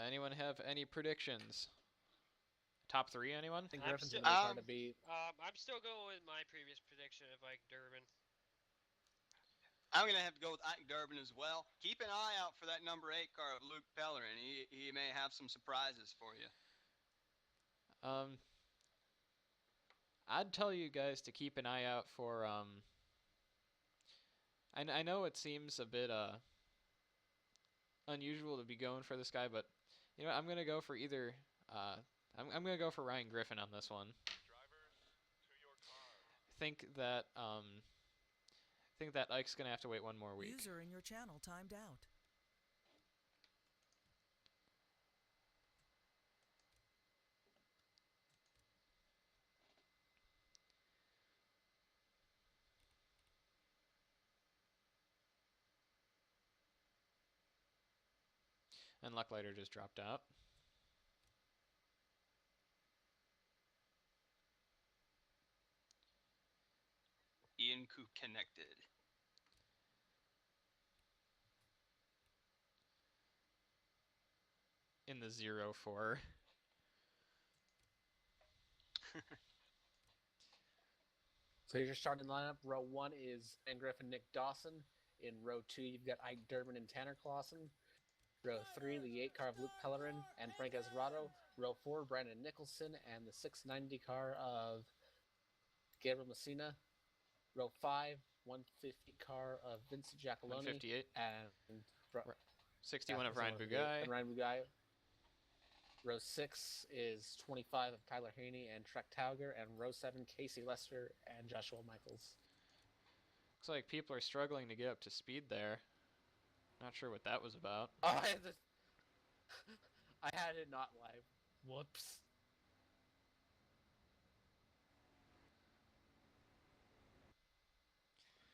Anyone have any predictions? Top three, anyone? I think I'm Griffin's still, gonna be hard to beat. I'm still going with my previous prediction of Ike Durbin. I'm going to have to go with Ike Durbin as well. Keep an eye out for that number 8 car of Luke Pellerin. He may have some surprises for you. I'd tell you guys to keep an eye out for. I know it seems a bit unusual to be going for this guy, but you know I'm gonna go for either. I'm gonna go for Ryan Griffin on this one. Think that Ike's gonna have to wait one more week. User in your channel timed out. And Lucklighter just dropped out. Ian Coop connected. In the 0-4. So your starting lineup, row 1 is Ben Griffin, Nick Dawson. In row 2, you've got Ike Durbin and Tanner Clausen. Row 3, the 8 car of Luke Pellerin and Frank Ezerado. Row 4, Brandon Nicholson and the 690 car of Gabriel Messina. Row 5, 150 car of Vincent Giacalone. 158. And 61 of Ryan Bugay. And Ryan Bugay. Row 6 is 25 of Tyler Haney and Trek Tauger. And row 7, Casey Lester and Joshua Michaels. Looks like people are struggling to get up to speed there. Not sure what that was about. Oh, I had it not live. Whoops.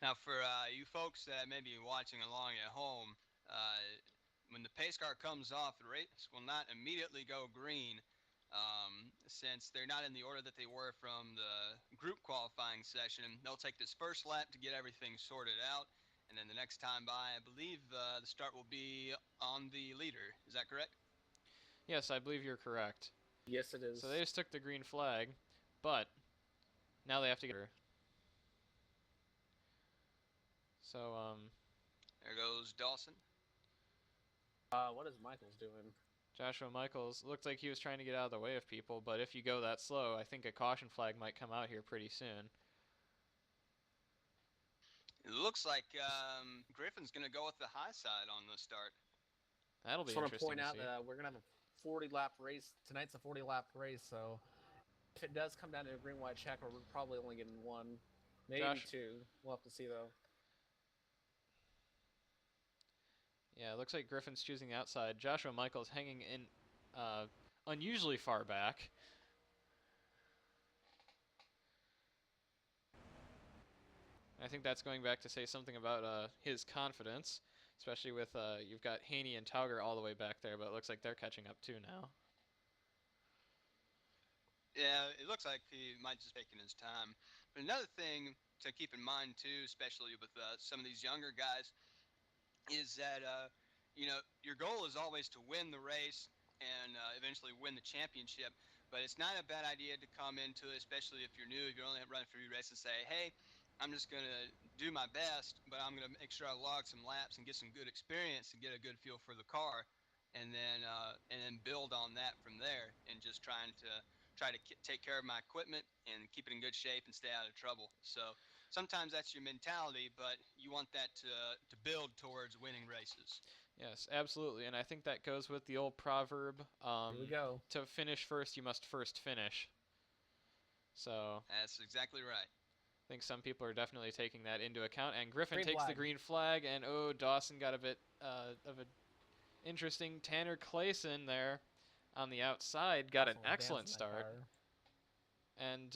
Now, for you folks that may be watching along at home, when the pace car comes off, the race will not immediately go green, since they're not in the order that they were from the group qualifying session. They'll take this first lap to get everything sorted out, and then the next time by, I believe the start will be on the leader. Is that correct? Yes, I believe you're correct. Yes, it is. So they just took the green flag, but now they have to get her. So, There goes Dawson. What is Michaels doing? Joshua Michaels looked like he was trying to get out of the way of people, but if you go that slow, I think a caution flag might come out here pretty soon. It looks like Griffin's going to go with the high side on the start. That'll be I just want to interesting point to out see. that we're going to have a 40-lap race. Tonight's a 40-lap race, so if it does come down to a green-white checker, we're probably only getting one, maybe two. We'll have to see, though. Yeah, it looks like Griffin's choosing the outside. Joshua Michaels hanging in unusually far back. I think that's going back to say something about his confidence, especially with you've got Haney and Tauger all the way back there, but it looks like they're catching up too now. Yeah, it looks like he might just be taking his time. But another thing to keep in mind too, especially with some of these younger guys, is that you know, your goal is always to win the race and eventually win the championship. But it's not a bad idea to come into it, especially if you're new, if you're only running a few races, and say, hey, I'm just going to do my best, but I'm going to make sure I log some laps and get some good experience and get a good feel for the car, and then build on that from there, and just try to take care of my equipment and keep it in good shape and stay out of trouble. So sometimes that's your mentality, but you want that to build towards winning races. Yes, absolutely, and I think that goes with the old proverb, Here we go. to finish first, you must first finish. So That's exactly right. I think some people are definitely taking that into account, and Griffin Green takes the flag. green flag, and oh, Dawson got a bit of a interesting. Tanner Clayson there on the outside got an Also excellent advanced in that start,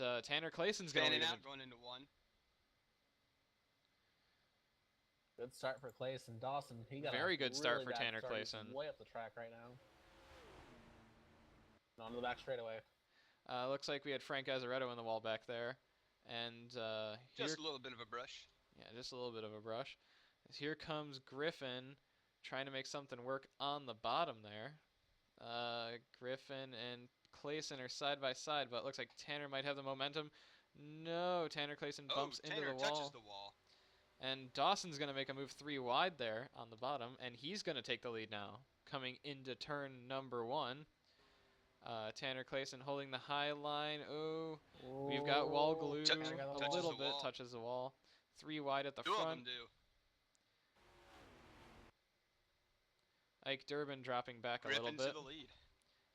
car. and Tanner Clayson's going Fanning to out, going into one. Good start for Clayson. Dawson, he got Very a good start really for bad Tanner start. He's Clayson. way up the track right now. On to the back straightaway. Looks like we had Frank Azaretto in the wall back there, and Just a little bit of a brush. yeah, just a little bit of a brush. Here comes Griffin trying to make something work on the bottom there. Griffin and Clayson are side by side, but it looks like Tanner might have the momentum. No, Tanner Clayson bumps into Tanner the touches wall. the wall. And Dawson's going to make a move 3 wide there on the bottom, and he's going to take the lead now, coming into turn number 1. Tanner Clayson holding the high line. Oh, we've got wall glue Tanner got the a wall. little the bit, wall. touches the wall. 3 wide at the Two of front. them do. Ike Durbin dropping back a little Griffin to bit. the lead.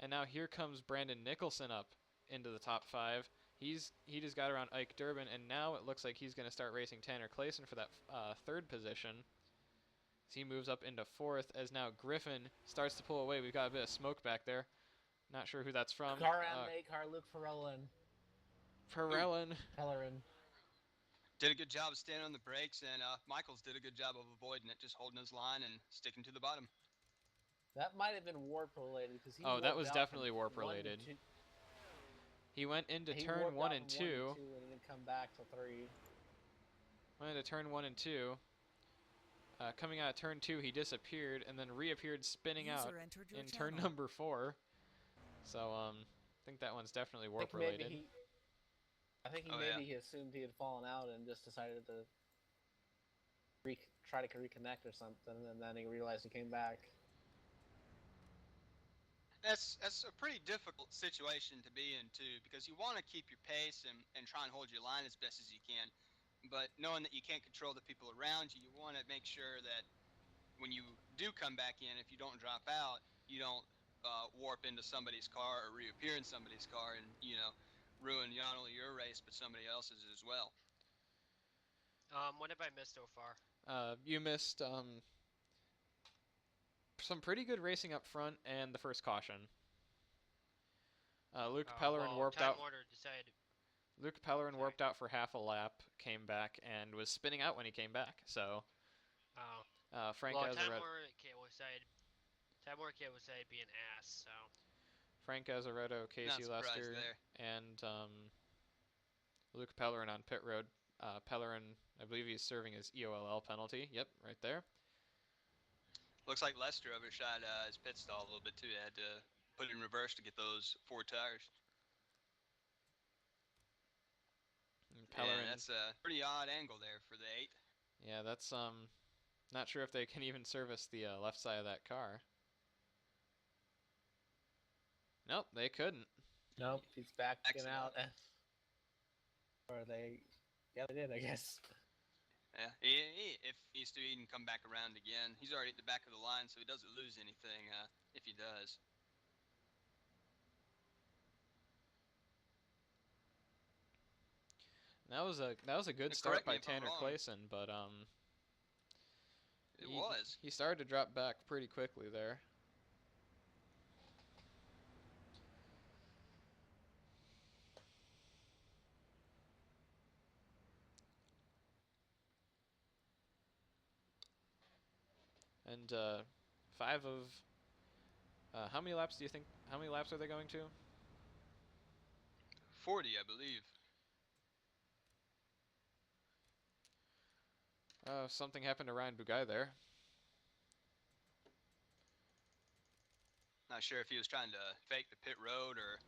And now here comes Brandon Nicholson up into the top 5. He just got around Ike Durbin, and now it looks like he's going to start racing Tanner Clayson for that 3rd position. As he moves up into 4th, as now Griffin starts to pull away. We've got a bit of smoke back there. Not sure who that's from. Car and A car Luke Perellin. Pellerin. Did a good job of standing on the brakes, and Michaels did a good job of avoiding it, just holding his line and sticking to the bottom. That might have been warp related because he. Oh, that was warped out definitely from warp 1 to related. 2. He went into He turn warped 1 out and from 2. 1 to 2 and then come back to 3. Went into turn 1 and 2. Coming out of turn 2, he disappeared and then reappeared spinning out User entered your in turn channel. number 4. So, I think that one's definitely warp related. I think Oh, maybe he assumed he had fallen out and just decided to try to reconnect or something, and then he realized he came back. That's a pretty difficult situation to be in too, because you want to keep your pace and try and hold your line as best as you can, but knowing that you can't control the people around you, you want to make sure that when you do come back in, if you don't drop out, you don't warp into somebody's car or reappear in somebody's car and ruin not only your race but somebody else's as well. What have I missed so far? You missed some pretty good racing up front and the first caution. Luke Pellerin warped time out. order decided. Luke Pellerin Sorry. warped out for half a lap, came back, and was spinning out when he came back. So, Frank Time Azaretto. order kid was said. Time order kid was said be an ass. So. Frank Azaretto, Casey Not surprised Lester, there. and Luke Pellerin on pit road. Pellerin, I believe he's serving his EOLL penalty. Yep, right there. Looks like Lester overshot his pit stall a little bit too. He had to put it in reverse to get those 4 tires. Pellerin, that's a pretty odd angle there for the 8. Yeah, that's not sure if they can even service the left side of that car. Nope, they couldn't. Nope, he's backing Accident. out. Or yeah, they did, I guess. Yeah, if he's to even come back around again, he's already at the back of the line, so he doesn't lose anything if he does. That was a good start by Tanner Clayson, but he started to drop back pretty quickly there. And 5 of how many laps do you think? How many laps are they going to? 40, I believe. Something happened to Ryan Bugay there. Not sure if he was trying to fake the pit road or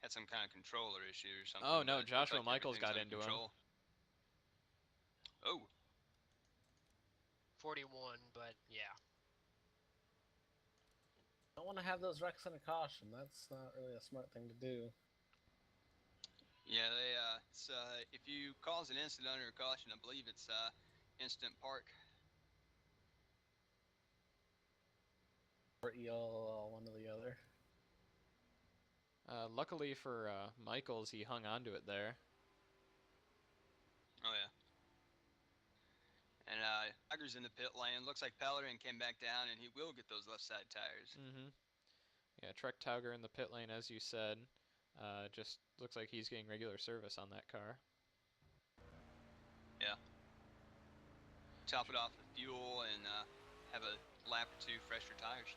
had some kind of controller issue or something. Oh no, but it Joshua looked like Michaels got everything's into under him. control. Oh. 41, but yeah. Don't want to have those wrecks under caution. That's not really a smart thing to do. Yeah, if you cause an incident under caution, I believe it's instant park. Or ELL, one or the other. Luckily for Michaels, he hung on to it there. Oh yeah. And Tiger's in the pit lane. Looks like Pellerin came back down, and he will get those left side tires. Mm-hmm. Yeah, Trek Tauger in the pit lane, as you said. Just looks like he's getting regular service on that car. Yeah. Top it off with fuel and have a lap or 2 fresher tires.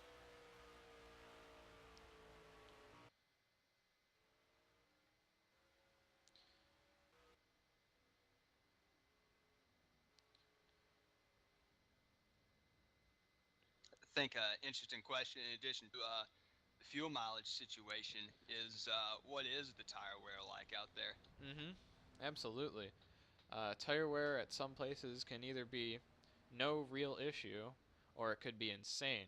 I think interesting question in addition to fuel mileage situation is what is the tire wear like out there? Mm-hmm. Absolutely. Tire wear at some places can either be no real issue, or it could be insane.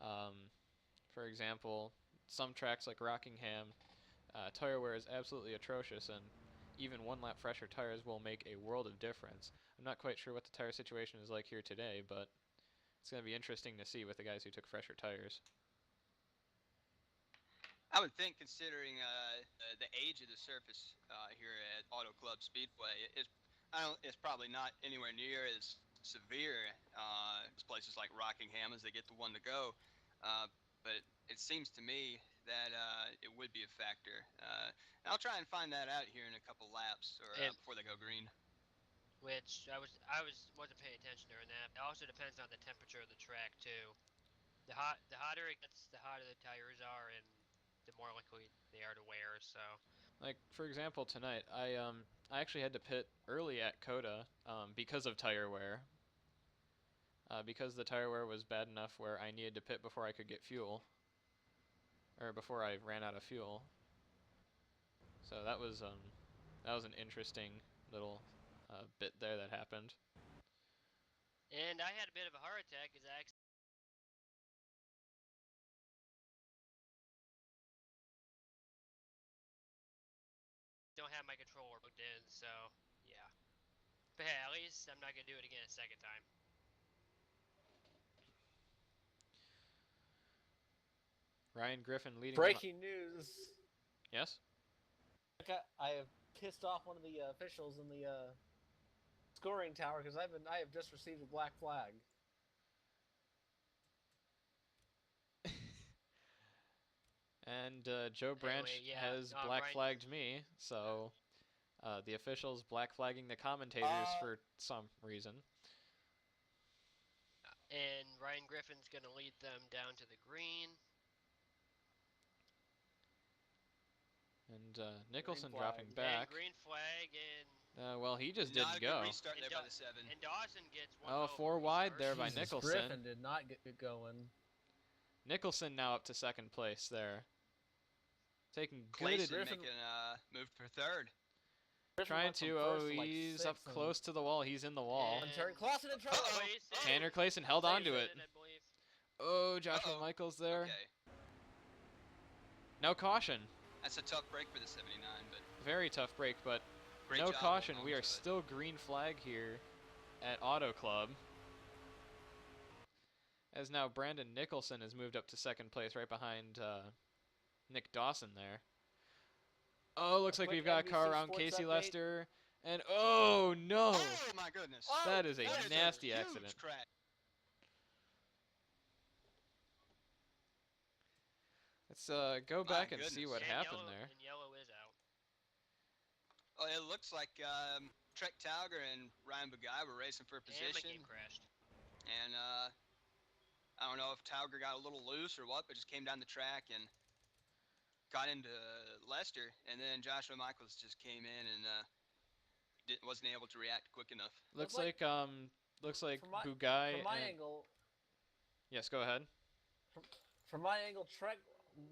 Um, for example, some tracks like Rockingham, tire wear is absolutely atrocious, and even one lap fresher tires will make a world of difference. I'm not quite sure what the tire situation is like here today, but it's going to be interesting to see with the guys who took fresher tires. I would think, considering the age of the surface here at Auto Club Speedway, it's probably not anywhere near as severe as places like Rockingham as they get the one to go. But it seems to me that it would be a factor. I'll try and find that out here in a couple laps or And before they go green. which I wasn't paying attention during that. It also depends on the temperature of the track too. The hotter it gets, the hotter the tires are, and the more likely they are to wear. So Like for example, tonight I actually had to pit early at Coda because of tire wear. Because the tire wear was bad enough where I needed to pit before I could get fuel, or before I ran out of fuel. So that was an interesting little bit there that happened. and I had a bit of a heart attack because I don't have my controller plugged in. So yeah, but hey, at least I'm not gonna do it again a second time. Ryan Griffin leading. Breaking news. Yes. I have pissed off one of the officials in the scoring tower because I have just received a black flag. And Joe Branch Anyway, yeah, has black Ryan- flagged me, so the officials black flagging the commentators for some reason. And Ryan Griffin's gonna lead them down to the green. And Nicholson Green dropping flag. back. And green flag, and Well, he just Not didn't a go. good restart there And by Do- the 7. and Dawson gets one. Oh, hell of a 4 wide restart. there by Jesus, Nicholson. Griffin did not get it going. Nicholson now up to second place there. Taking good Clayson Griffin- making a move for third. Griffin trying went from to. first Oh, like he's up sixth and- close to the wall. He's in the wall. And- Turn Clausen in trouble. Uh-oh. Clayson- Tanner Clayson held on to Clayson, it. I believe. Oh, Joshua Uh-oh. Michaels there. Okay. No caution. That's a tough break for the 79, but Very tough break, but great no job caution. holding We on are to it. still green flag here at Auto Club. As now Brandon Nicholson has moved up to second place right behind Nick Dawson there. Oh, looks like quick we've got a car NBC around Sports Casey update. Lester. And oh no! Oh my goodness! Oh, That is a That is nasty huge accident. crash. Let's go My back and see goodness. what And happened yellow, there. And yellow is out. Oh, it looks like Trek Tauger and Ryan Bugai were racing for And my position, game crashed. and I don't know if Tauger got a little loose or what, but just came down the track and got into Lester, and then Joshua Michaels just came in and wasn't able to react quick enough. Looks like- like From my- Bugai. From my and- angle, Yes, go ahead. from my angle, Trek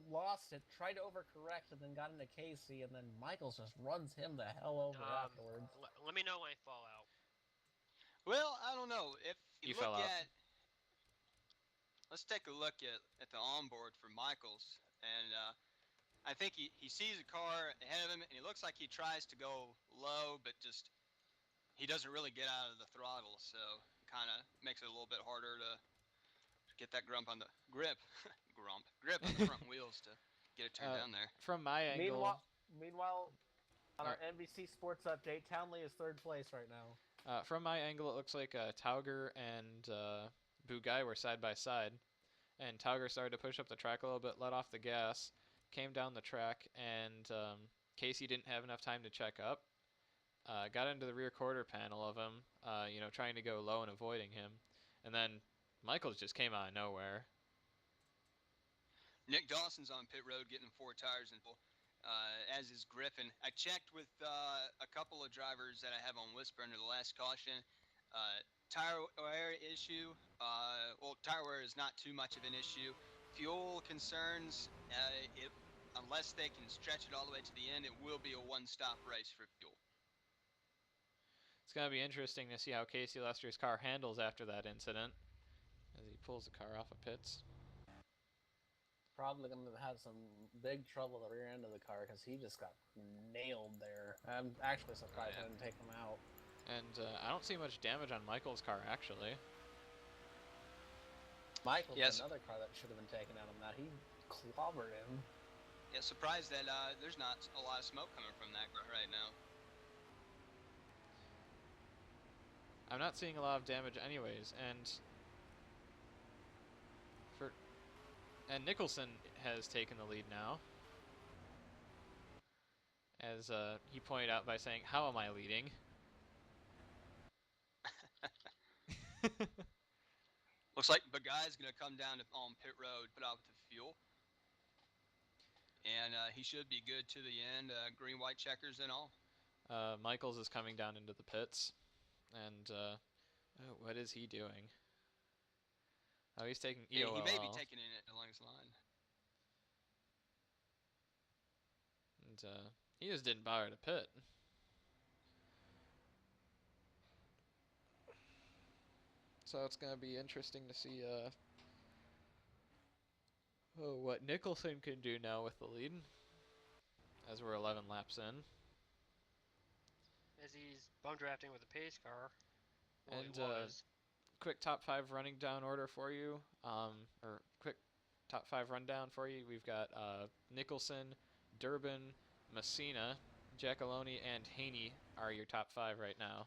lost it, tried to overcorrect, and then got into Casey, and then Michaels just runs him the hell over afterwards. Let me know when I fall out. Well, I don't know if you You look fell out. at. Let's take a look at the onboard for Michaels, and I think he sees a car ahead of him, and he looks like he tries to go low, but just he doesn't really get out of the throttle, so it kind of makes it a little bit harder to get that grip on the front wheels to get it turned down there. From my angle, Meanwhile, on our NBC Sports update, Townley is third place right now. from my angle, it looks like Tauger and Bugai were side by side, and Tauger started to push up the track a little bit, let off the gas, came down the track, and Casey didn't have enough time to check up. Got into the rear quarter panel of him, trying to go low and avoiding him, and then Michaels just came out of nowhere. Nick Dawson's on pit road getting 4 tires in full, as is Griffin. I checked with a couple of drivers that I have on Whisper under the last caution. Tire wear issue. Tire wear is not too much of an issue. fuel concerns, unless they can stretch it all the way to the end, it will be a one-stop race for fuel. It's going to be interesting to see how Casey Lester's car handles after that incident as he pulls the car off of pits. Probably going to have some big trouble at the rear end of the car because he just got nailed there. I'm actually surprised I didn't take him out. And I don't see much damage on Michael's car, actually. Michael's Yes. another car that should have been taken out on that. He clobbered him. Yeah, surprised that there's not a lot of smoke coming from that car right now. I'm not seeing a lot of damage anyways, and Nicholson has taken the lead now. As he pointed out by saying, "How am I leading?" Looks like Bagai's going to come down on pit road, put out the fuel. And he should be good to the end, green, white checkers and all. Michaels is coming down into the pits. And what is he doing? Oh, he's taking EOL. He may be taking it along his line. And he just didn't bother to pit. So it's going to be interesting to see what Nicholson can do now with the lead. As we're 11 laps in. As he's bum drafting with a pace car. Well, And he was. quick top 5 running down order for you. Or quick top 5 rundown for you. We've got Nicholson, Durbin, Messina, Giacalone, and Haney are your top 5 right now.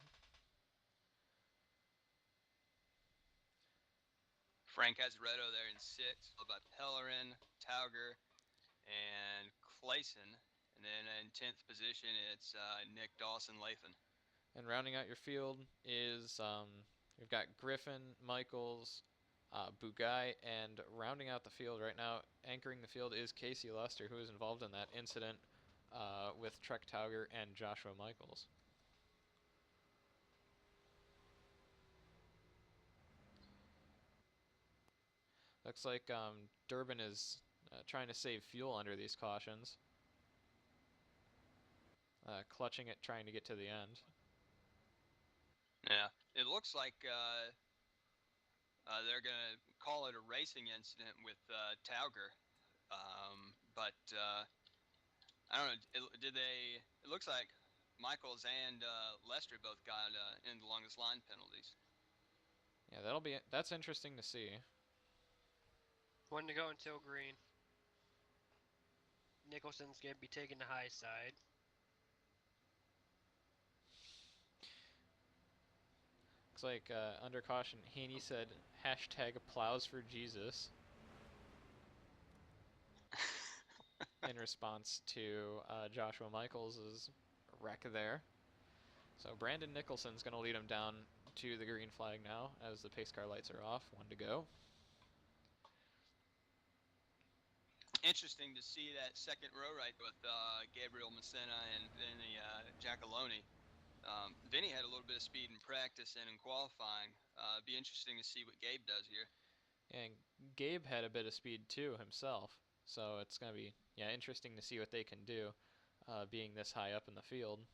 Frank Azaretto there in 6, followed by Pellerin, Tauger, and Clayson. And then in 10th position, it's Nick Dawson, Lathan. And rounding out your field is we've got Griffin, Michaels, Bugai, and rounding out the field right now, anchoring the field is Casey Lester, who is involved in that incident with Trek Tauger and Joshua Michaels. Looks like Durbin is trying to save fuel under these cautions. Clutching it, trying to get to the end. Yeah, it looks like they're going to call it a racing incident with Tauger. But I don't know, it looks like Michaels and Lester both got in the longest line penalties. Yeah, that's interesting to see. 1 to go until green. Nicholson's going to be taking the high side. Looks like under caution, Haney said #plows for Jesus in response to Joshua Michaels' wreck there. So Brandon Nicholson's going to lead him down to the green flag now as the pace car lights are off. 1 to go. Interesting to see that second row right with Gabriel Messina and Vinny Giacalone. Vinny had a little bit of speed in practice and in qualifying. Be interesting to see what Gabe does here. And Gabe had a bit of speed too himself, so it's going to be interesting to see what they can do being this high up in the field.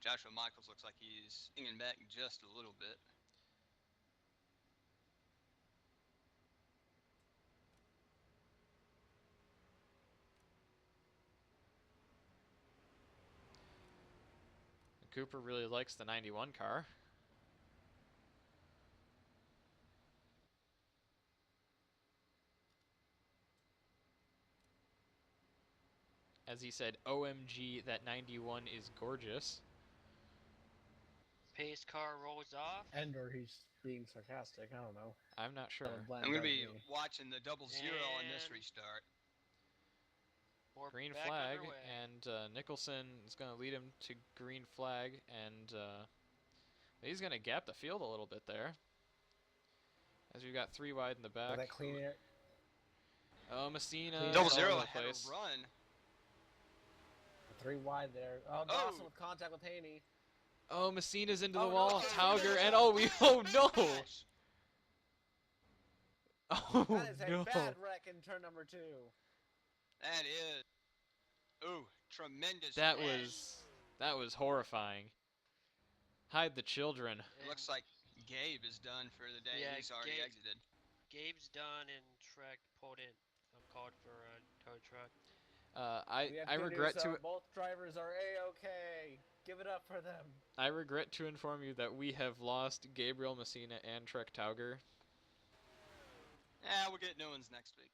Joshua Michaels looks like he's hanging back just a little bit. Cooper really likes the 91 car. As he said, OMG, that 91 is gorgeous. Pace car rolls off. And/or he's being sarcastic. I don't know. I'm not sure. I'm going to be watching the 0-0 on this restart. We're Green back flag, underway. and Nicholson is going to lead him to green flag, and he's going to gap the field a little bit there. As we've got 3 wide in the back. That clean air. Oh, Messina. 0-0 all over the had place. a run. 3 wide there. Oh, Dawson with contact with Haney. Oh, Messina's into Oh, the no, wall. it's Tauger, Messina. and oh, no! Crash. Oh, That is a no. bad wreck in turn number 2. That is. Ooh, tremendous. That wreck. was horrifying. Hide the children. It looks like Gabe is done for the day. Yeah, He's already Gabe- exited. Gabe's done and Trek pulled in. Called for a tow truck. We have I good regret news, to both drivers are A-okay. Give it up for them. I regret to inform you that we have lost Gabriel Messina and Trek Tauger. Yeah, we'll get new ones next week.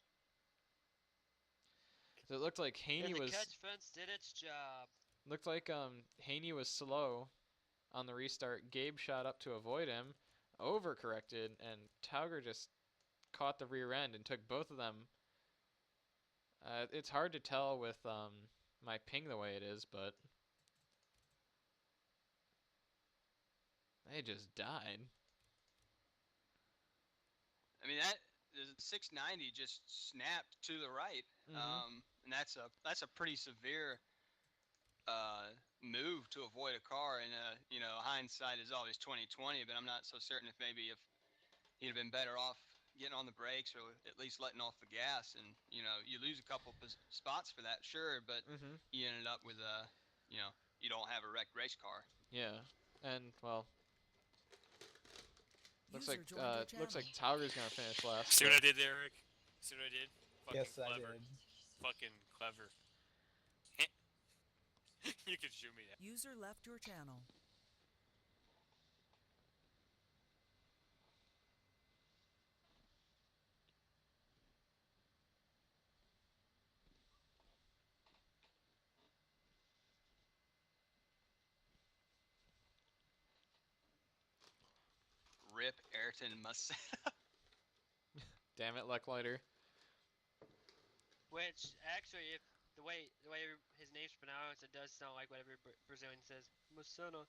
So it looked like And Haney the was catch fence did its job. Haney was slow on the restart. Gabe shot up to avoid him, overcorrected, and Tauger just caught the rear end and took both of them. It's hard to tell with my ping the way it is, but they just died. I mean, that the 690 just snapped to the right, and that's a pretty severe move to avoid a car. And hindsight is always 20/20, but I'm not so certain if he'd have been better off getting on the brakes or at least letting off the gas. And you lose a couple spots for that, sure, but you ended up with you don't have a wrecked race car. Yeah, and well, looks User joined your like channel. Tauger's gonna finish last. See what I did there, Eric? See what I did? Fucking Yes, clever. I did. Fucking clever. You can shoot me that. User left your channel. Rip Ayrton Must. Damn it, Lecklighter. Which actually, if the way his name's pronounced, it does sound like what every Brazilian says, Masana.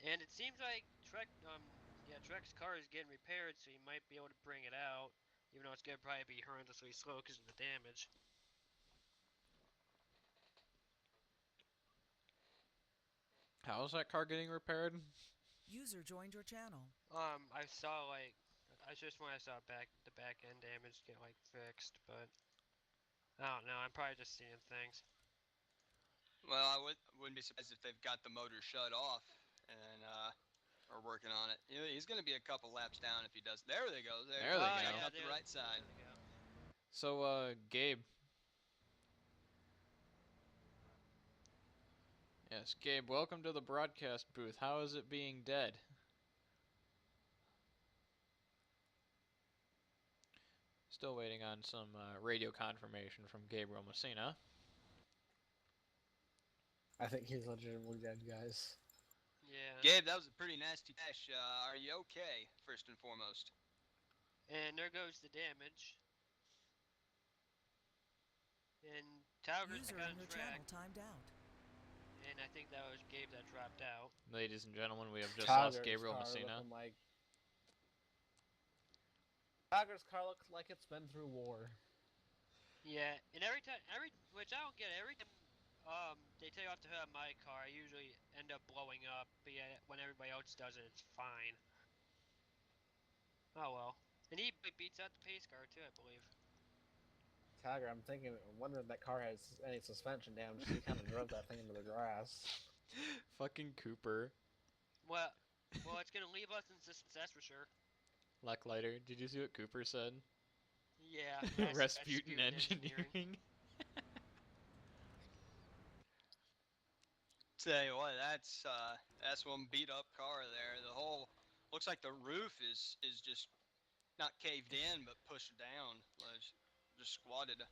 And it seems like Trek's car is getting repaired, so he might be able to bring it out, even though it's gonna probably be horrendously slow because of the damage. How is that car getting repaired? User joined your channel. I saw just when I saw the back end damage get fixed, but I don't know. I'm probably just seeing things. Well, I wouldn't be surprised if they've got the motor shut off and are working on it. He's going to be a couple laps down if he does. There they go. There they go. Up the right side. There they go. So, Gabe. Yes, Gabe, welcome to the broadcast booth. How is it being dead? Still waiting on some radio confirmation from Gabriel Messina. I think he's legitimately dead, guys. Yeah. Gabe, that was a pretty nasty dash. Are you okay, first and foremost? And there goes the damage. And Tauger's User on in your track. channel timed out. And I think that was Gabe that dropped out. Ladies and gentlemen, we have just lost Tauger's Gabriel car Messina. Tauger's car looks like it's been through war. Yeah, and which I don't get, every time they take off the hood on my car, I usually end up blowing up, but yeah, when everybody else does it, it's fine. Oh well. And he beats out the pace car too, I believe. Tauger, I'm wondering if that car has any suspension damage. He kind of drove that thing into the grass. Fucking Cooper. Well, it's gonna leave us in suspense, that's for sure. Lecklighter, did you see what Cooper said? Yeah. Rasputin Engineering. Tell you what, that's one beat up car there. The whole looks like the roof is just not caved in but pushed down, just squatted.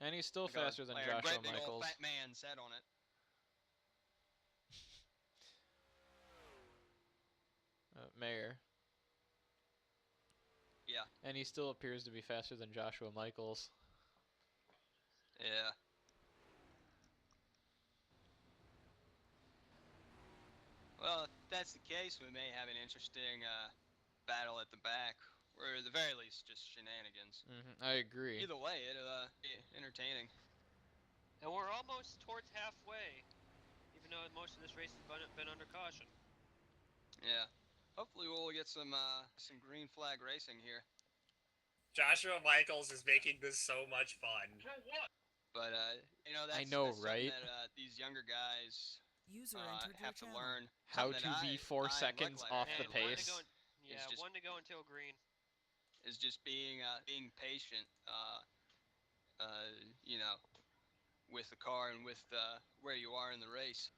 And he's still Like faster than a Joshua great big Michaels. old fat man sat on it. Mayor. Yeah. And he still appears to be faster than Joshua Michaels. Yeah. Well, if that's the case, we may have an interesting battle at the back, or at the very least, just shenanigans. I agree. Either way, it'll be entertaining. And we're almost towards halfway. Even though most of this race has been under caution. Yeah. Hopefully we'll get some green flag racing here. Joshua Michaels is making this so much fun. But that's know, something right? that these younger guys User entered your have to channel. learn. How Something to that be I- 4 I and seconds Lucklider off have the And to learn pace. one to go until green. Is just being patient. With the car and with where you are in the race.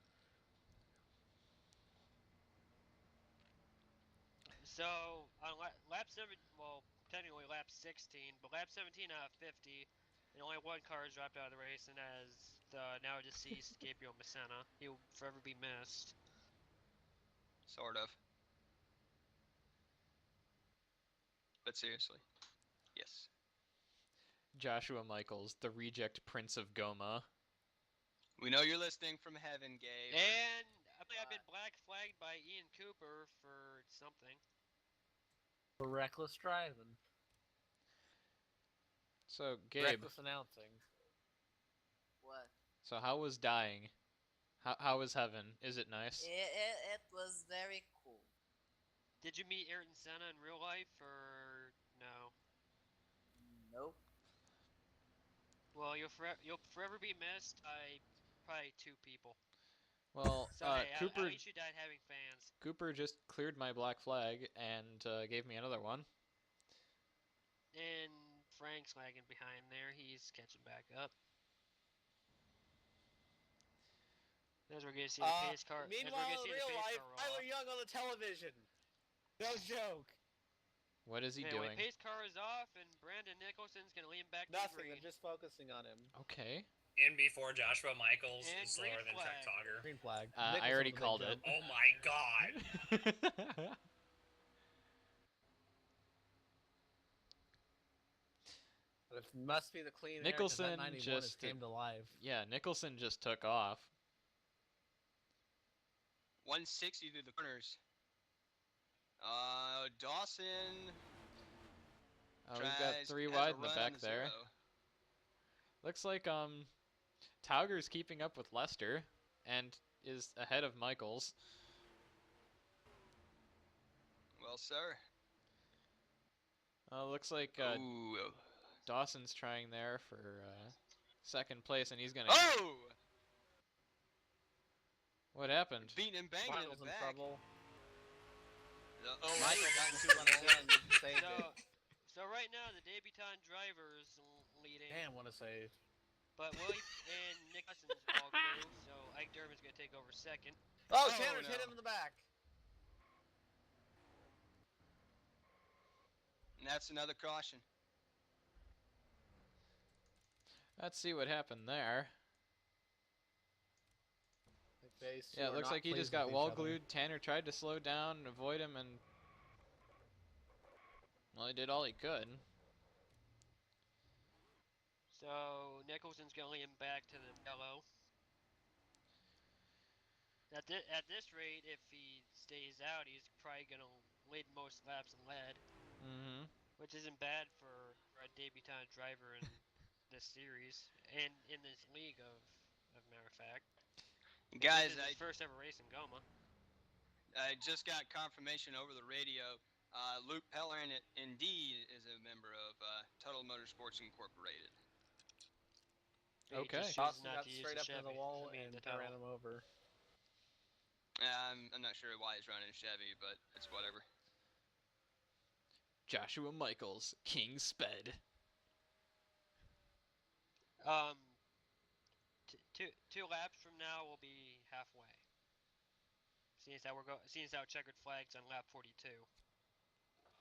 So on lap 7, well, technically lap 16, but lap 17 out of 50, and only one car has dropped out of the race, and as the now deceased Gabriel Messina, he will forever be missed. Sort of. But seriously, yes. Joshua Michaels, the reject prince of GOMA. We know you're listening from heaven, Gabe. And I think I've been black flagged by Ian Cooper for something. For reckless driving. So, Gabe, Reckless announcing. What? so how was dying? How was heaven? Is it nice? It was very cool. Did you meet Ayrton Senna in real life, or no? Nope. Well, you'll forever be missed by probably 2 people. Well, So hey, Cooper at least you died having fans. Cooper just cleared my black flag and gave me another one. And Frank's lagging behind there. He's catching back up. As we're gonna see the pace car. Meanwhile, in real life, Tyler Young on the television. No joke. What is he Anyway, doing? pace car is off, and Brandon Nicholson's gonna lean back to Nothing. green. They're just focusing on him. Okay. In before Joshua Michaels And is slower green than flag. Chuck Togger. Green flag. I already Nicholson called with a big it. Oh my god. jump. It must be the clean Nicholson air, 'cause that 91 just came to life. Yeah, Nicholson just took off. 160 through the corners. Dawson. Oh, we've got tries- 3 has a wide in the run back on there. zero. Looks like Tauger's keeping up with Lester and is ahead of Michaels. Well, sir. Looks like Ooh. Dawson's trying there for second place, and he's gonna. Oh! What happened? Beating and banging in Michael's the in back. trouble. Oh, Michael got right. into one again. Saved it. So right now the debutant driver's leading, Damn, what a save. but Willie and Nicholson's all blue, so Ike Durbin's gonna take over second. Oh, Oh, Tanner's no. hit him in the back. And that's another caution. Let's see what happened there. Yeah, it looks like he just got wall glued. Tanner tried to slow down and avoid him, and well, he did all he could. So Nicholson's gonna lead him back to the yellow. At this rate, if he stays out, he's probably gonna lead most laps in lead, Mm-hmm. which isn't bad for a debutant driver in this series and in this league of matter of fact. Guys, This is his first ever race in GOMA. I just got confirmation over the radio. Luke Pellerin indeed is a member of Tuttle Motorsports Incorporated. He Okay. just chooses Dawson not got to use straight the up into the Chevy. wall I mean, and the Tuttle. ran him over. I'm not sure why he's running a Chevy, but it's whatever. Joshua Michaels, King Sped. Two laps from now will be halfway. Seeing as how checkered flags on lap 42.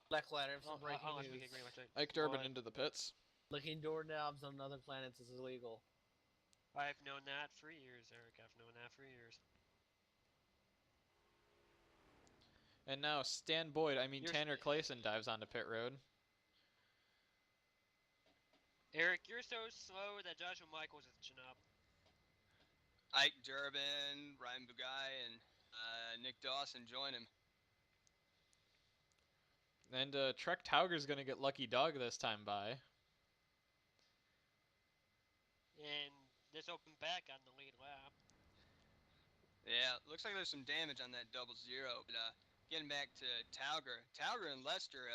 Blacklighter, some breaking Unless we news. get green, which Ike Durbin what? into the pits. Licking doorknobs on other planets is illegal. I've known that for years, Eric. I've known that for years. And now Tanner Clayson dives onto pit road. Eric, you're so slow that Joshua Michaels is catching up. Ike Durbin, Ryan Bugай, and Nick Dawson join him. And Trek Tauger's gonna get lucky dog this time by. And this opened back on the lead lap. Yeah, looks like there's some damage on that 0-0. But getting back to Tauger and Lester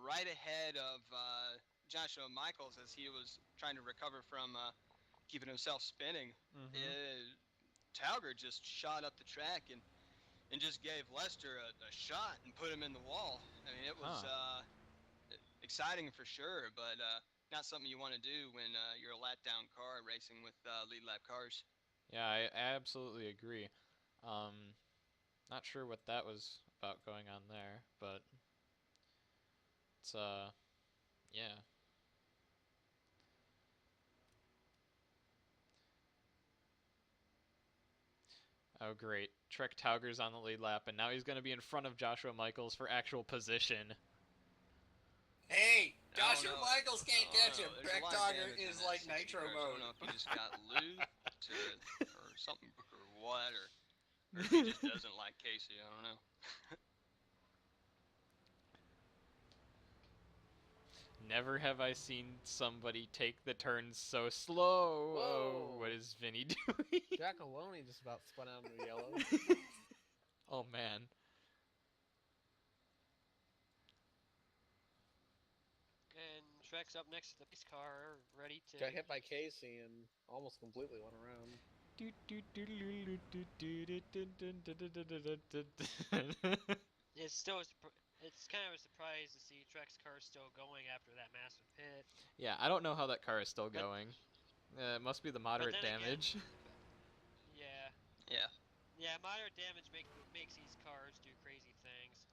right ahead of Joshua Michaels as he was trying to recover from keeping himself spinning. Tauger just shot up the track and just gave Lester a shot and put him in the wall. I mean, it was exciting for sure, but not something you want to do when you're a lap-down car racing with lead lap cars. Yeah, I absolutely agree. Not sure what that was about going on there, but it's yeah. Oh great, Trek Tauger's on the lead lap, and now he's going to be in front of Joshua Michaels for actual position. Hey, Joshua know. Michaels can't catch him. There's a Greg lot of Dogger damage in is that like 60 nitro cars. I mode. don't know if he just got loose or something or what, or if he just doesn't like Casey. I don't know. Never have I seen somebody take the turns so slow. Whoa. Oh, what is Vinny doing? Giacalone just about spun out into yellow. Oh man. And Shrek's up next to the pace car, ready to. Got hit by Casey and almost completely went around. It's still. It's kind of a surprise to see Trek's car still going after that massive hit. Yeah, I don't know how that car is still going. It must be the moderate then again- damage. Yeah. Yeah. Yeah, moderate damage makes these cars do crazy things.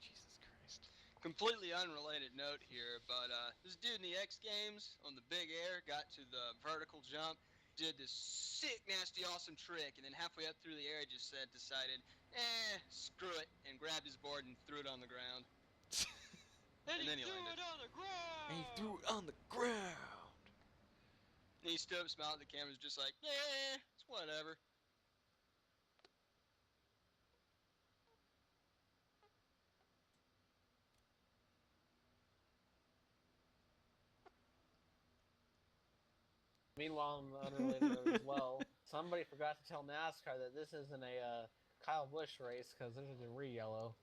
Jesus Christ. Completely unrelated note here, but this dude in the X Games on the big air got to the vertical jump, did this sick, nasty, awesome trick, and then halfway up through the air just decided, screw it, and grabbed his board and threw it on the ground. And then he he threw landed. it on the ground! And he threw it on the ground. And he stood up, smiled at the cameras, just like, yeah, it's whatever. Meanwhile, on the unrelated note as well, somebody forgot to tell NASCAR that this isn't a Kyle Busch race because this is in re-yellow.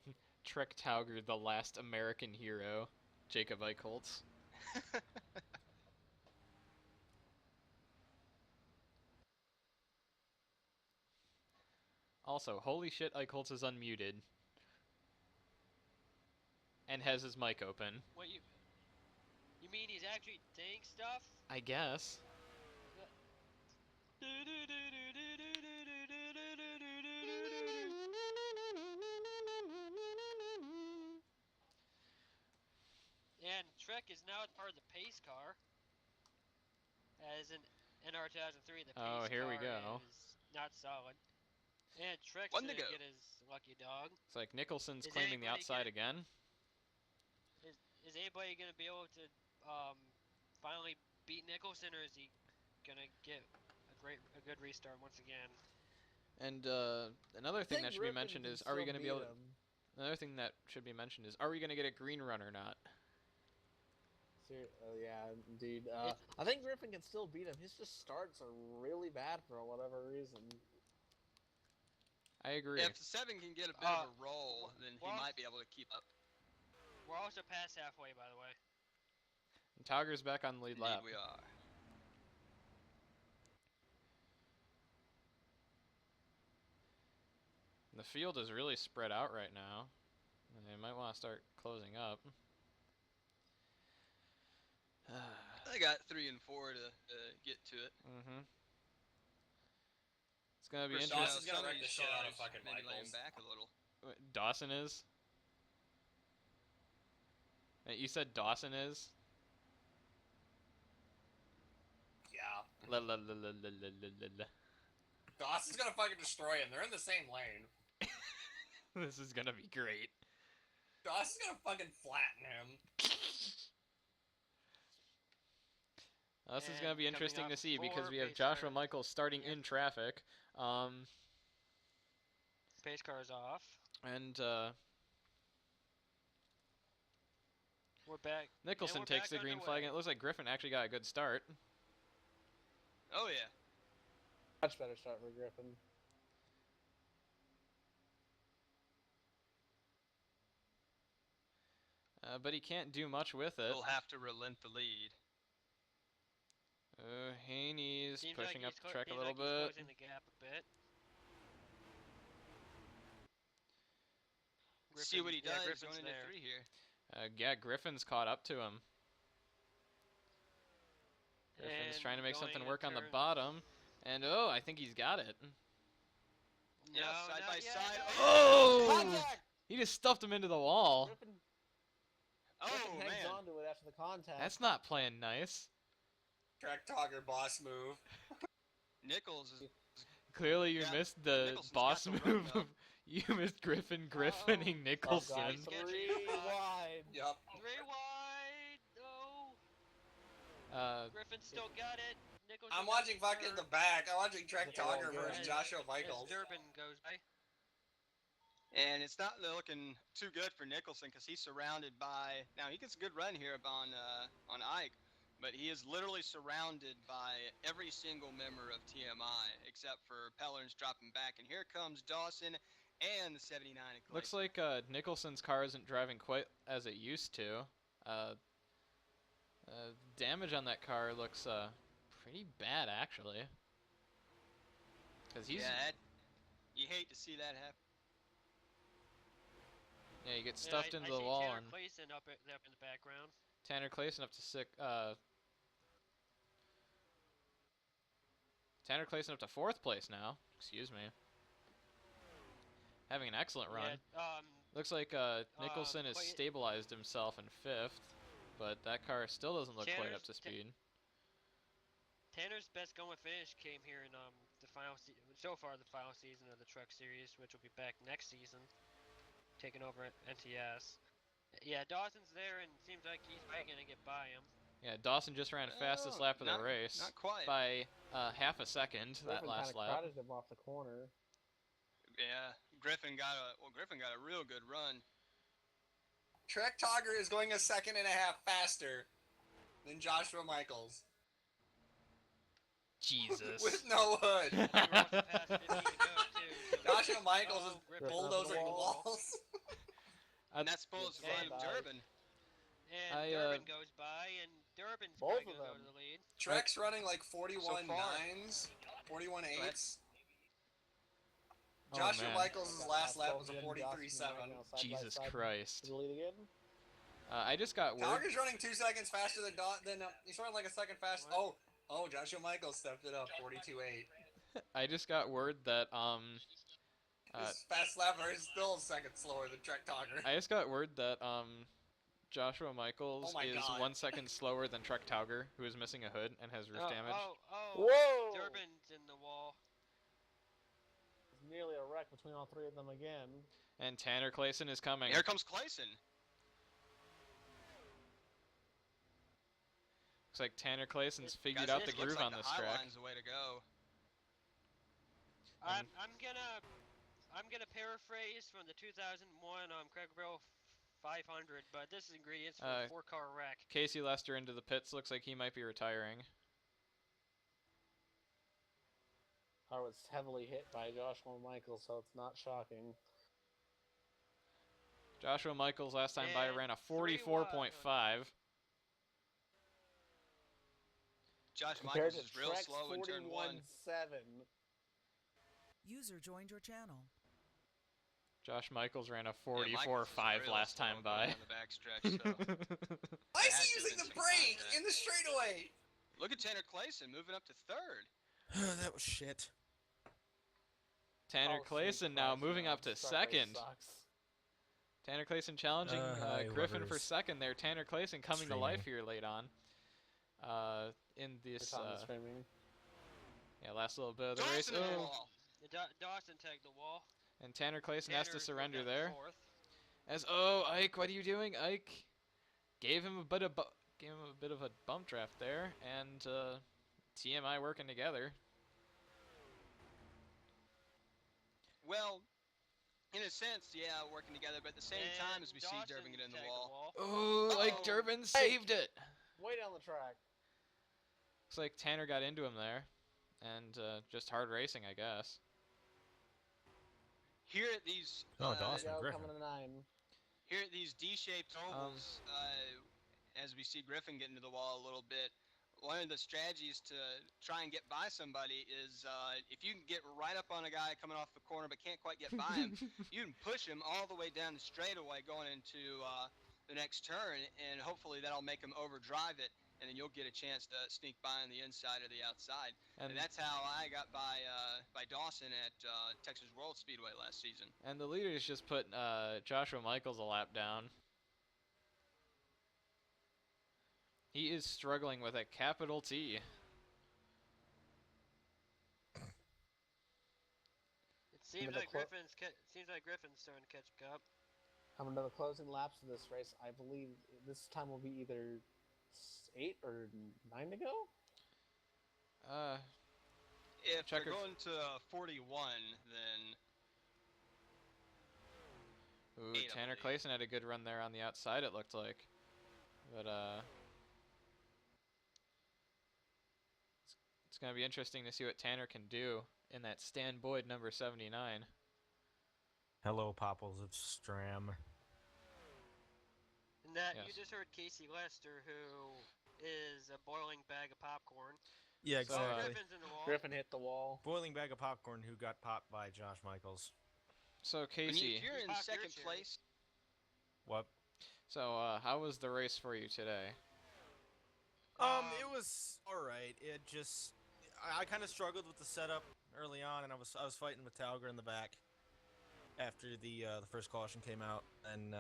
Trek Tauger, the last American hero. Jacob Eichholz. Also, holy shit, Eichholz is unmuted. And has his mic open. What you mean he's actually saying stuff? I guess. And Trek is now part of the pace car. As in NR 2003, the pace Oh, here we car go. is not solid. And Trek's One to gonna go. get his lucky dog. It's like Nicholson's Is claiming the anybody outside get- again. Is anybody gonna be able to finally beat Nicholson, or is he gonna get a good restart once again? And another thing that should be mentioned is, are we going to be able? Another thing that should be mentioned is, are we going to get a green run or not? Yeah, indeed. I think Griffin can still beat him. His just starts are really bad for whatever reason. I agree. If 7 can get a bit of a roll, then he might be able to keep up. We're also past halfway, by the way. And Tauger's back on the lead lap. Indeed we are. The field is really spread out right now. And they might want to start closing up. I got 3 and 4 to get to it. It's gonna be Dawson's interesting. gonna Some of wreck the these shit out of cars fucking maybe lay him Michaels. back a little. Dawson is? You said Dawson is? Yeah. La la la la la la la la. Dawson's gonna fucking destroy him. They're in the same lane. This is gonna be great. Dawson's gonna fucking flatten him. This is gonna be And interesting coming to see up because for we have pace Joshua car. Michaels starting Yeah. in traffic. Pace car's off. And We're back. Nicholson we're takes back the green flag, and it underway. looks like Griffin actually got a good start. Oh yeah, Much better start for Griffin. But he can't do much with it. He'll have to relent the lead. Haney's Seems pushing like up he's the track a seems little like he's bit. closing the gap a bit. See what he does Griffin's going into there. 3 here. Yeah, Griffin's caught up to him. Griffin's And trying to make going something in work on the turn- bottom. And oh, I think he's got it. Yeah, No, side not by yet. side. Oh! Contact! He just stuffed him into the wall. Griffin Oh, hangs man. onto it after the contact. That's not playing nice. Track Togger boss move. Nichols is... Clearly you Yeah, missed the Nicholson's boss got the run, move. though. of you missed Griffinning Oh, Nicholson. God, Sketchy. 3 wide. Yup. 3 wide. No. Griffin still got it. Nicholson I'm got watching fucking third. the back. I'm watching Track That's all Togger good. versus As- Joshua as Michaels. Durbin goes by. And it's not looking too good for Nicholson because he's surrounded by... Now, he gets a good run here on Ike, but he is literally surrounded by every single member of TMI except for Peller's dropping back. And here comes Dawson and the 79 at Clayton. Looks like Nicholson's car isn't driving quite as it used to. Damage on that car looks pretty bad, actually. Because he's... Yeah, you hate to see that happen. Yeah, you get Yeah, stuffed I into see the wall, Tanner and Clayson up in the background. Tanner Clayson up to Tanner Clayson up to 4th place now. Excuse me. Having an excellent run. Yeah, Looks like Nicholson has Clay- stabilized himself in 5th, but that car still doesn't look quite up Tanner's- to speed. Tanner's best going finish came here in the final so far the final season of the Truck Series, which will be back next season, taking over at NTS. Yeah, Dawson's there, and seems like he's probably gonna get by him. Yeah, Dawson just ran fastest lap of the race Not quite. by half a second that Griffin last kind of lap. crowded him off the corner. Yeah, Griffin got a real good run. Track Togger is going a second and a half faster than Joshua Michaels. Jesus. With no hood. He wants to pass 15 to go too. So Joshua Michaels is Griffin bulldozing the wall. walls. And that's supposed to Yeah. run Durbin. And Durbin goes by, and Durbin's Both probably of gonna go them. to the lead. Trek's running like 41 So far. 9s, 41 ahead. 8s. Oh, Joshua man. Michaels' last lap was a Dawson 43 7. right now, side by Jesus side Christ. to the lead again. I just got word. Togger's running 2 seconds faster than he's running like a second fast. Oh, Joshua Michaels stepped it up 42 8. I just got word that His fast lapper is still a second slower than Trek Togger. I just got word that Joshua Michaels Oh my is God. 1 second slower than Truck Tauger, who is missing a hood and has roof damage. Whoa! Durbin's in the wall. It's nearly a wreck between all 3 of them again. And Tanner Clayson is coming. Here comes Clayson. Looks like Tanner Clayson's figured Guys, out the this looks groove like on the this high track. line's the way to go. I'm gonna paraphrase from the 2001 Craigville 500, but this is ingredients for a 4-car wreck. Casey Lester into the pits. Looks like he might be retiring. Car was heavily hit by Joshua Michaels, so it's not shocking. Joshua Michaels last time by And ran a 3 44.5. Josh Compared Michaels to is real Trek's slow in turn 1. 41.7. User joined your channel. Josh Michaels ran a Yeah, Michaels is 44.5 real last slow time going by. down the backstretch, so. Why is Had he to using have the been some brake contact. in the straightaway? Look at Tanner Clayson moving up to 3rd. That was shit. Tanner Oh, Clayson sweet now Christ, moving man, up to this truck race 2nd. sucks. Tanner Clayson challenging Hi, Griffin for lovers. 2nd there. Tanner Clayson coming to life here late on. In this, It's on the streaming. yeah, last little bit of the race. Dawson in the Oh, wall. Dawson tagged the wall. and Tanner Clayson has to Tanner's surrender looking there. 4th. As Ike, what are you doing? Ike gave him a bit of a bump draft there, and TMI working together. Well, in a sense, yeah, working together, but at the same time And as we see Dawson Durbin get in the tagged wall. Oh, Ike Uh-oh. Durbin saved it. Way down the track. Looks like Tanner got into him there. and just hard racing, I guess. Here at these Dawson Griffin. Coming to 9. here at these D-shaped ovals, as we see Griffin get into the wall a little bit, one of the strategies to try and get by somebody is if you can get right up on a guy coming off the corner but can't quite get by him, you can push him all the way down the straightaway going into the next turn, and hopefully that'll make him overdrive it, and then you'll get a chance to sneak by on the inside or the outside. And that's how I got by Dawson at Texas World Speedway last season. And the leaders just put Joshua Michaels a lap down. He is struggling with a capital T. It seems like Griffin's starting to catch up. Coming to the closing laps of this race, I believe this time will be either 8 or 9 to go. If they're going to 41, then Ooh, Tanner Clayson had a good run there on the outside, it looked like. But it's going to be interesting to see what Tanner can do in that Stan Boyd number 79. Hello, Popples. It's Stram. And that you just heard Casey Lester, who is a boiling bag of popcorn. Yeah, exactly. Griffin's in the wall. Griffin hit the wall. Boiling bag of popcorn who got popped by Josh Michaels. So, Casey. If you're in second place. What? So, how was the race for you today? It was alright. It just... I kind of struggled with the setup early on, and I was fighting with Talger in the back after the first caution came out, and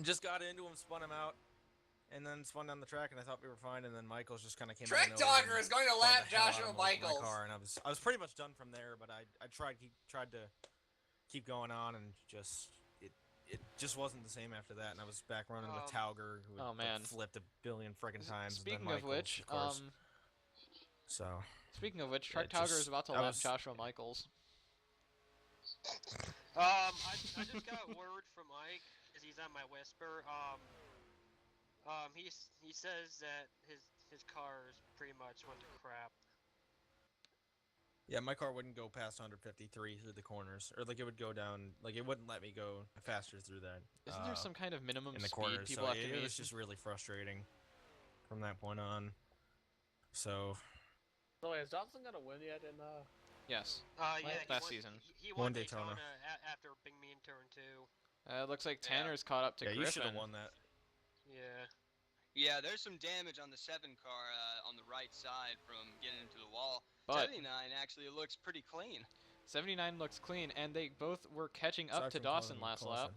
just got into him, spun him out, and then spun down the track, and I thought we were fine, and then Michaels just kind of came out of nowhere. Trek Talker is going to lap Joshua Michaels. Car, and I was pretty much done from there, but I tried to keep going on, and it just wasn't the same after that, and I was back running with Talger, who had flipped a billion friggin' times. Speaking and then Michaels, of which, Speaking of which, Trek Talger is about to lap Joshua Michaels. I just got word from Mike, because he's on my whisper. He says that his car is pretty much went to crap. Yeah, my car wouldn't go past 153 through the corners, or like it would go down, like it wouldn't let me go faster through that. Isn't there some kind of minimum in the speed corners, people have to meet? It was just really frustrating from that point on. So. So has Johnson got a win yet in Yes. Yeah, last season. He won Daytona after Big Mean Turn 2. It looks like Tanner's caught up to Griffin. Yeah, you should have won that. Yeah. Yeah, there's some damage on the 7 car on the right side from getting into the wall. But 79 actually looks pretty clean. 79 looks clean, and they both were catching up to Dawson last lap.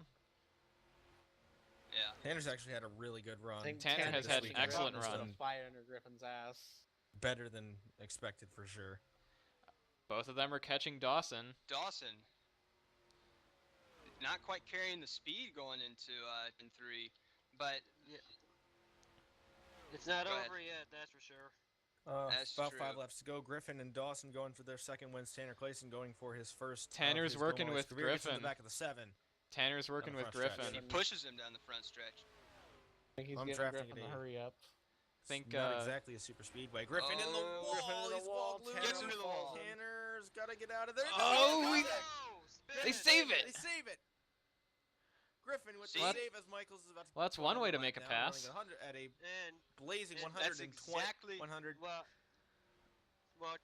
Yeah. Tanner's actually had a really good run. Tanner has had an excellent run. Fire under Griffin's ass. Better than expected for sure. Both of them are catching Dawson. Dawson. Not quite carrying the speed going into in 3, but it's not over yet, that's for sure. That's about true. 5 laps to go. Griffin and Dawson going for their second wins. Tanner Clayson going for his first. Tanner's working GOMA with career. Gets in Griffin. the back of the 7. Tanner's working with Griffin. He pushes him down the front stretch. I think he's I'm getting drafting Griffin it to hurry up. Not exactly a super speedway. Griffin in the wall. Griffin in the He's wall. walled Gets loose. into the wall. Tanner's got to get out of there. They save it. They save it. Griffin with the Well, save as Michaels is about to. well, that's one way to make a down, pass. running at a And blazing and 120. that's exactly- 100. well,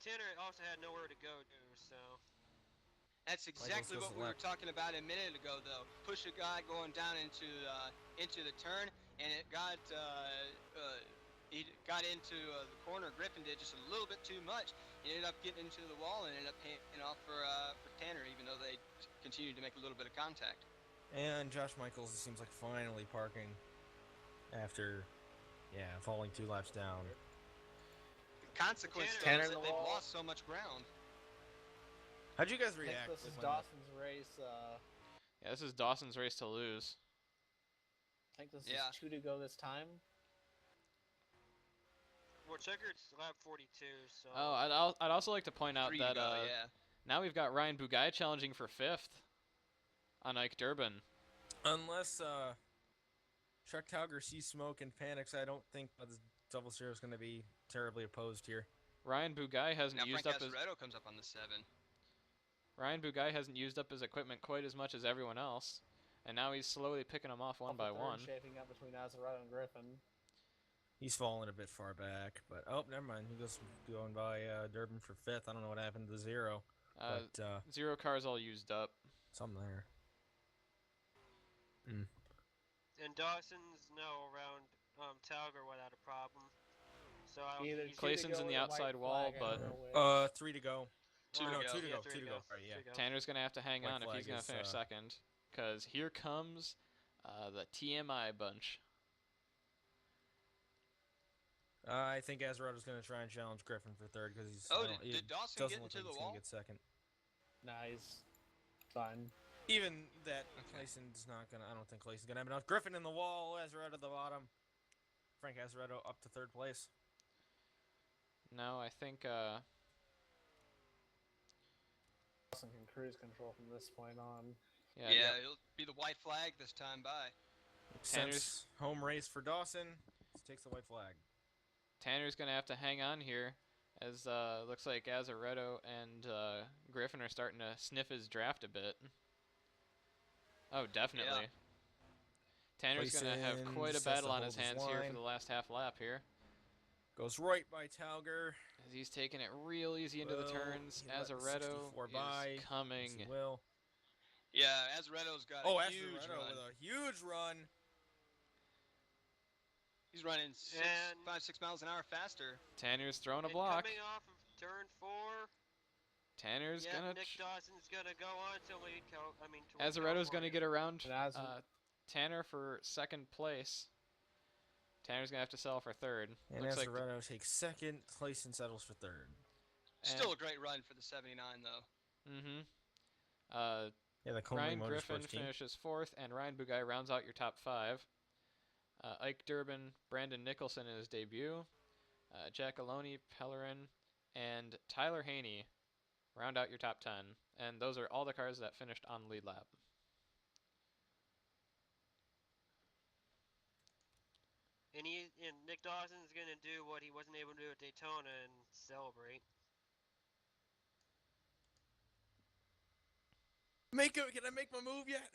Tanner also had nowhere to go to, so. That's exactly goes what we were talking about a minute ago, though. Push a guy going down into the turn, and it got he got into the corner. Griffin did just a little bit too much. He ended up getting into the wall and ended up paying off for Tanner, even though they continued to make a little bit of contact. And Josh Michaels, it seems like finally parking after, falling 2 laps down. The consequence Tanner is in that the they've wall. lost so much ground. How'd you guys I think react? this is when- Dawson's race. Yeah, this is Dawson's race to lose. I think this Yeah. is 2 to go this time. Well, Checkered's lap 42, so. Oh, I'd also like to point out 3 that to go, yeah. now we've got Ryan Bugай challenging for 5th on Ike Durbin. Unless Chuck Tauger sees smoke and panics, I don't think the double zero is going to be terribly opposed here. Ryan Bugai hasn't Now used Frank up his Azaretto comes up on the 7. Ryan Bugai hasn't used up his equipment quite as much as everyone else, and now he's slowly picking them off one by one. Shaping up between Azaretto and Griffin. He's falling a bit far back, but oh, never mind. He goes going by Durbin for 5th. I don't know what happened to Zero, but Zero cars all used up. something there. And Dawson's around Talger without a problem. So I don't Either think he's Clayson's in the outside wall, but 3 to go. Two to no, go. 2 to Yeah, go. 3 2 to to go. go. Right, yeah. 3 to go. Tanner's gonna have to hang White on if he's flag gonna is, finish second, because here comes the TMI bunch. I think Azaretto's going to try and challenge Griffin for 3rd because he's. Oh, I don't- did it Dawson doesn't get look into like the he's gonna wall? get 2nd. Nice. Fine. Even that, Okay. Clayson's not gonna. I don't think Clayson's gonna have enough. Griffin in the wall, Azaretto at the bottom. Frank Azaretto up to 3rd place. No, I think Dawson can cruise control from this point on. Yeah, it'll be the white flag this time by. Tanner's Home race for Dawson. He takes the white flag. Tanner's gonna have to hang on here, as looks like Azaretto and Griffin are starting to sniff his draft a bit. Oh, definitely. Yeah. Tanner's gonna have Clayson quite a just has battle to on his hold his hands here for line. the last half lap here, Goes right by Talger. as he's taking it real easy into the Well, turns. he let Azaretto 64 by. is coming. Yes, he will. Yeah, Azaretto's got Oh, a huge Azaretto run. with a huge run. He's running And- 5-6 miles an hour faster. Tanner's throwing a And block. coming off of turn 4. Tanner's Yeah, gonna. Nick Dawson's gonna go on to lead. Azaretto's gonna get around And Tanner for second place. Tanner's gonna have to settle for third. And Looks like Azaretto takes 2nd. Clayson settles for 3rd. Still a great run for the 79 though. Mm-hmm. Yeah, the Conway Ryan Griffin Motorsports team. finishes 4th, and Ryan Bugai rounds out your top 5. Ike Durbin, Brandon Nicholson in his debut, Giacalone, Pellerin, and Tyler Haney round out your top 10. And those are all the cars that finished on the lead lap. And Nick Dawson's gonna do what he wasn't able to do at Daytona and celebrate. Can I make my move yet?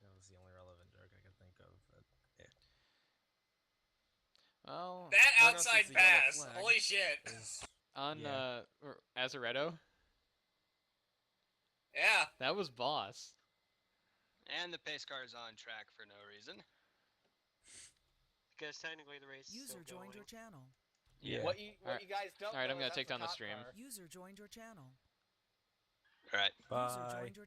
That was the only relevant joke I could think of. But yeah. Well, That Run up outside is the yellow pass. flag. Holy shit. on yeah. Azaretto, Yeah. that was boss. And the pace car is on track for no reason. Because technically the race is User still joined your going. channel. Yeah. What you Alright. guys don't Alright, know I'm is gonna that's take the down the cop stream. car. User joined your channel. All right. User Bye. joined your